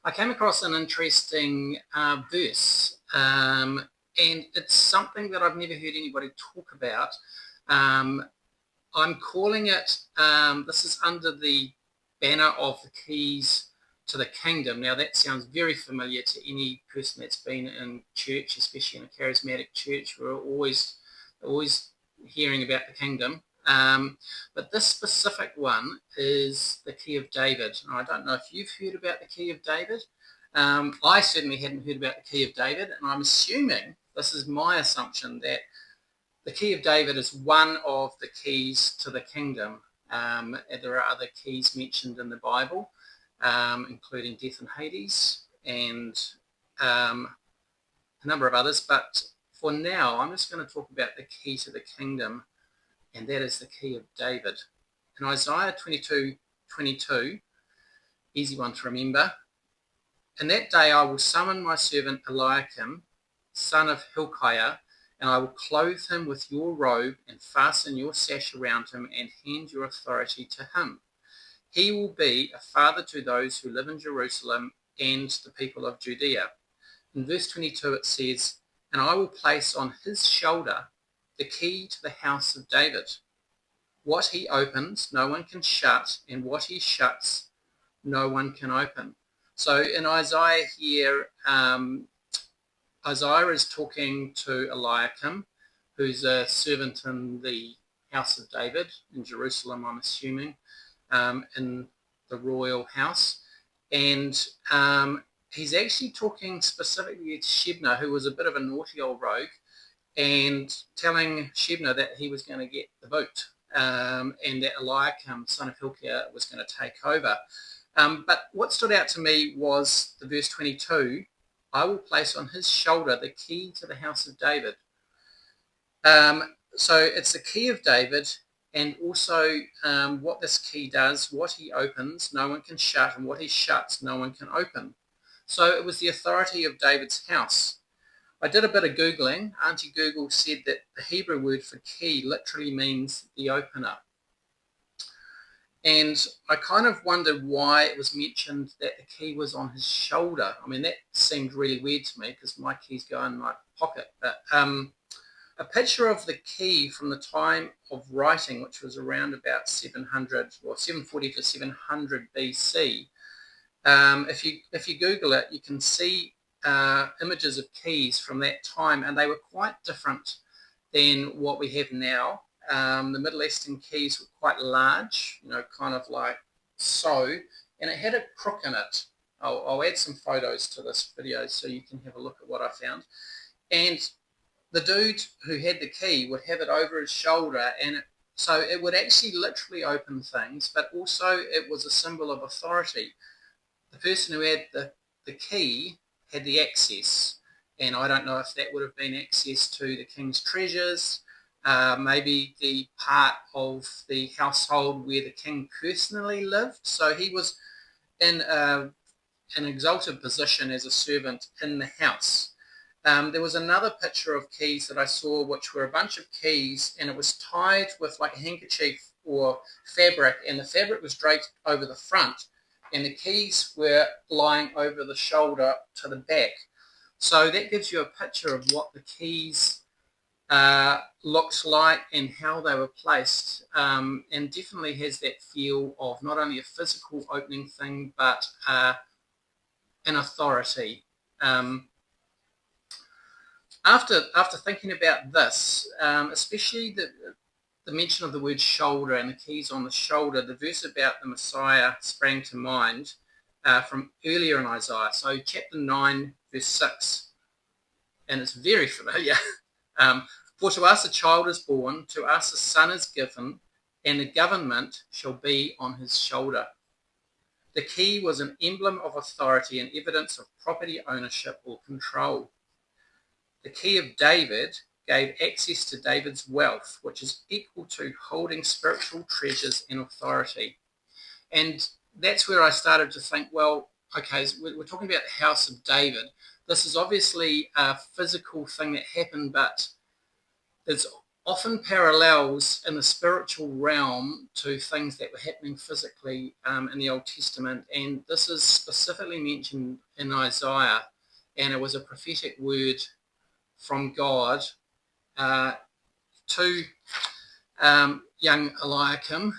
I came across an interesting verse, and it's something that I've never heard anybody talk about. Um, I'm calling it, this is under the banner of the keys to the kingdom. Now, that sounds very familiar to any person that's been in church, especially in a charismatic church. We're always hearing about the kingdom. But this specific one is the key of David. And I don't know if you've heard about the key of David. I certainly hadn't heard about the key of David, and I'm assuming, this is my assumption, that the key of David is one of the keys to the kingdom. There are other keys mentioned in the Bible, including death and Hades, and a number of others. But for now, I'm just going to talk about the key to the kingdom, and that is the key of David. In Isaiah 22:22, easy one to remember. In that day I will summon my servant Eliakim, son of Hilkiah, and I will clothe him with your robe and fasten your sash around him and hand your authority to him. He will be a father to those who live in Jerusalem and the people of Judea. In verse 22 it says, and I will place on his shoulder the key to the house of David. What he opens, no one can shut, and what he shuts, no one can open. So in Isaiah here, Isaiah is talking to Eliakim, who's a servant in the house of David in Jerusalem, I'm assuming, in the royal house. And he's actually talking specifically to Shebna, who was a bit of a naughty old rogue, and telling Shebna that he was going to get the boot, and that Eliakim, son of Hilkiah, was going to take over. But what stood out to me was the verse 22, I will place on his shoulder the key to the house of David. So it's the key of David, and also what this key does, what he opens, no one can shut, and what he shuts, no one can open. So it was the authority of David's house. I did a bit of Googling. Auntie Google said that the Hebrew word for key literally means the opener. And I kind of wondered why it was mentioned that the key was on his shoulder. I mean, that seemed really weird to me because my keys go in my pocket. But a picture of the key from the time of writing, which was around about 740 to 700 BC. If you Google it, you can see images of keys from that time, and they were quite different than what we have now. The Middle Eastern keys were quite large, kind of like so, and it had a crook in it. I'll add some photos to this video so you can have a look at what I found. And the dude who had the key would have it over his shoulder, and so it would actually literally open things, but also it was a symbol of authority. The person who had the key had the access, and I don't know if that would have been access to the king's treasures, maybe the part of the household where the king personally lived. So he was in an exalted position as a servant in the house. There was another picture of keys that I saw, which were a bunch of keys, and it was tied with like a handkerchief or fabric, and the fabric was draped over the front, and the keys were lying over the shoulder to the back. So that gives you a picture of what the keys looked like and how they were placed, and definitely has that feel of not only a physical opening thing, but an authority. After thinking about this, especially the mention of the word shoulder and the keys on the shoulder, the verse about the Messiah sprang to mind from earlier in Isaiah. So chapter 9, verse 6, and it's very familiar. For to us a child is born, to us a son is given, and the government shall be on his shoulder. The key was an emblem of authority and evidence of property ownership or control. The key of David gave access to David's wealth, which is equal to holding spiritual treasures and authority. And that's where I started to think, well, okay, so we're talking about the house of David. This is obviously a physical thing that happened, but there's often parallels in the spiritual realm to things that were happening physically in the Old Testament. And this is specifically mentioned in Isaiah, and it was a prophetic word from God to young Eliakim,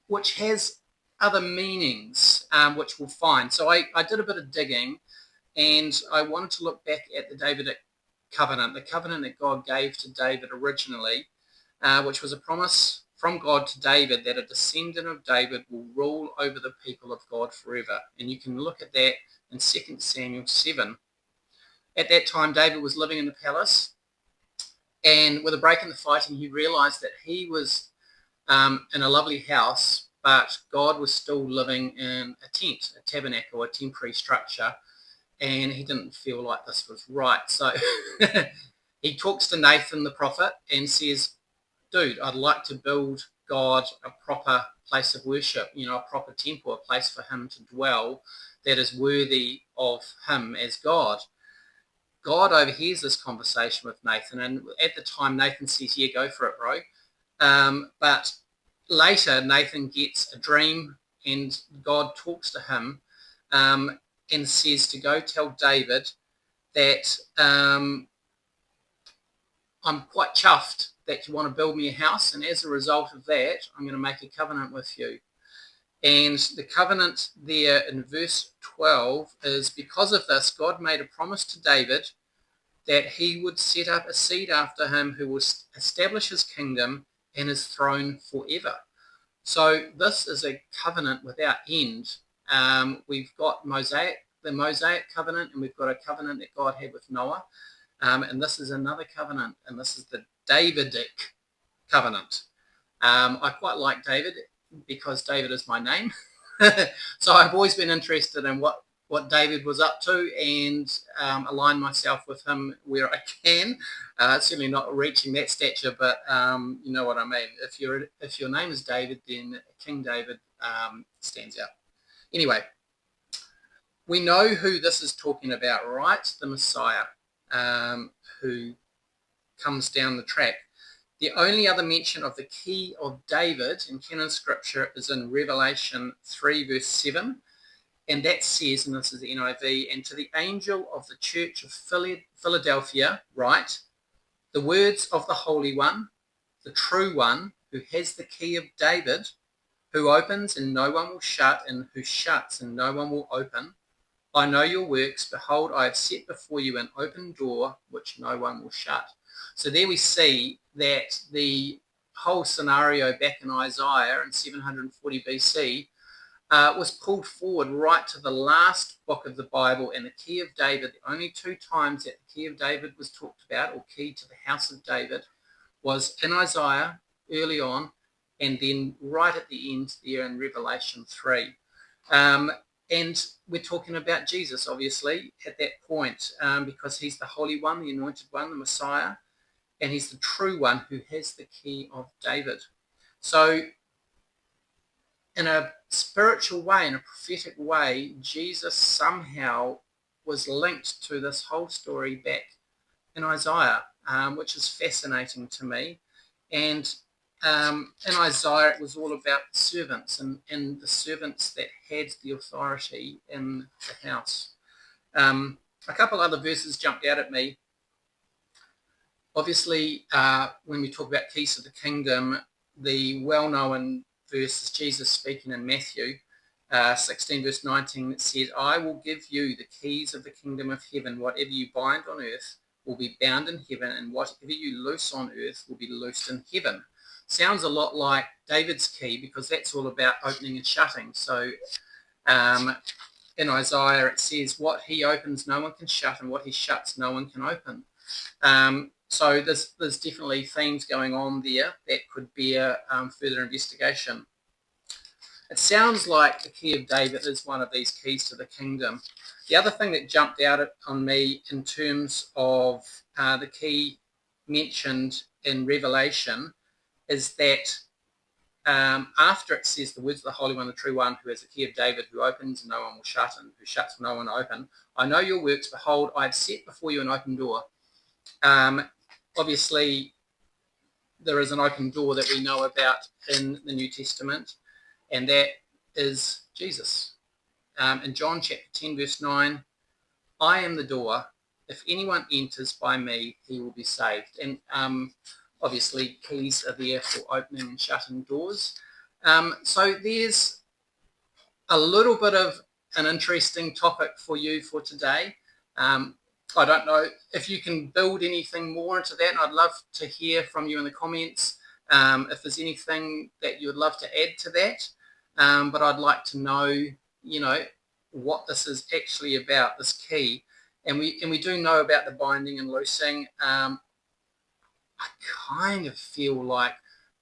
which has other meanings, which we'll find. So I did a bit of digging, and I wanted to look back at the Davidic covenant, the covenant that God gave to David originally, which was a promise from God to David that a descendant of David will rule over the people of God forever. And you can look at that in 2 Samuel 7. At that time, David was living in the palace, and with a break in the fighting, he realized that he was in a lovely house, but God was still living in a tent, a tabernacle, a temporary structure, and he didn't feel like this was right. So he talks to Nathan the prophet and says, dude, I'd like to build God a proper place of worship, a proper temple, a place for him to dwell that is worthy of him as God. God overhears this conversation with Nathan, and at the time Nathan says, yeah, go for it, bro. But later Nathan gets a dream, and God talks to him and says to go tell David that I'm quite chuffed that you want to build me a house, and as a result of that, I'm going to make a covenant with you. And the covenant there in verse 12 is, because of this, God made a promise to David that he would set up a seed after him who would establish his kingdom and his throne forever. So this is a covenant without end. We've got the Mosaic covenant, and we've got a covenant that God had with Noah. And this is another covenant, and this is the Davidic covenant. I quite like David because David is my name. So I've always been interested in what David was up to, and align myself with him where I can. Certainly not reaching that stature, but you know what I mean. If your name is David, then King David stands out. Anyway, we know who this is talking about, right? The Messiah, who comes down the track. The only other mention of the key of David in canon scripture is in Revelation 3 verse 7. And that says, and this is the NIV, and to the angel of the church of Philadelphia, write, the words of the Holy One, the true One, who has the key of David, who opens and no one will shut, and who shuts and no one will open. I know your works. Behold, I have set before you an open door, which no one will shut. So there we see that the whole scenario back in Isaiah in 740 BC was pulled forward right to the last book of the Bible, and the key of David, the only two times that the key of David was talked about, or key to the house of David, was in Isaiah early on, and then right at the end there in Revelation 3. And we're talking about Jesus, obviously, at that point, because he's the Holy One, the Anointed One, the Messiah, and he's the true one who has the key of David. So in a spiritual way, in a prophetic way, Jesus somehow was linked to this whole story back in Isaiah, which is fascinating to me. And in Isaiah, it was all about the servants and the servants that had the authority in the house. A couple other verses jumped out at me. Obviously, when we talk about keys of the kingdom, the well-known verse is Jesus speaking in Matthew 16 verse 19 that says, I will give you the keys of the kingdom of heaven. Whatever you bind on earth will be bound in heaven, and whatever you loose on earth will be loosed in heaven. Sounds a lot like David's key, because that's all about opening and shutting. So in Isaiah it says, what he opens no one can shut, and what he shuts no one can open. So there's definitely themes going on there that could bear further investigation. It sounds like the key of David is one of these keys to the kingdom. The other thing that jumped out on me in terms of the key mentioned in Revelation is that after it says the words of the Holy One, the true One, who has the key of David, who opens and no one will shut, and who shuts no one will open, I know your works. Behold, I have set before you an open door. Obviously, there is an open door that we know about in the New Testament, and that is Jesus. In John chapter 10, verse 9, I am the door. If anyone enters by me, he will be saved. And obviously, keys are there for opening and shutting doors. So there's a little bit of an interesting topic for you for today. I don't know if you can build anything more into that. I'd love to hear from you in the comments if there's anything that you would love to add to that. But I'd like to know, what this is actually about, this key. And we do know about the binding and loosing. I kind of feel like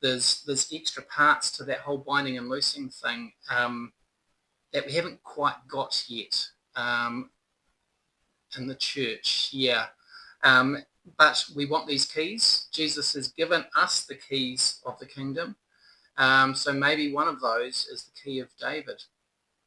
there's extra parts to that whole binding and loosing thing that we haven't quite got yet in the church. Yeah. But we want these keys. Jesus has given us the keys of the kingdom. So maybe one of those is the key of David.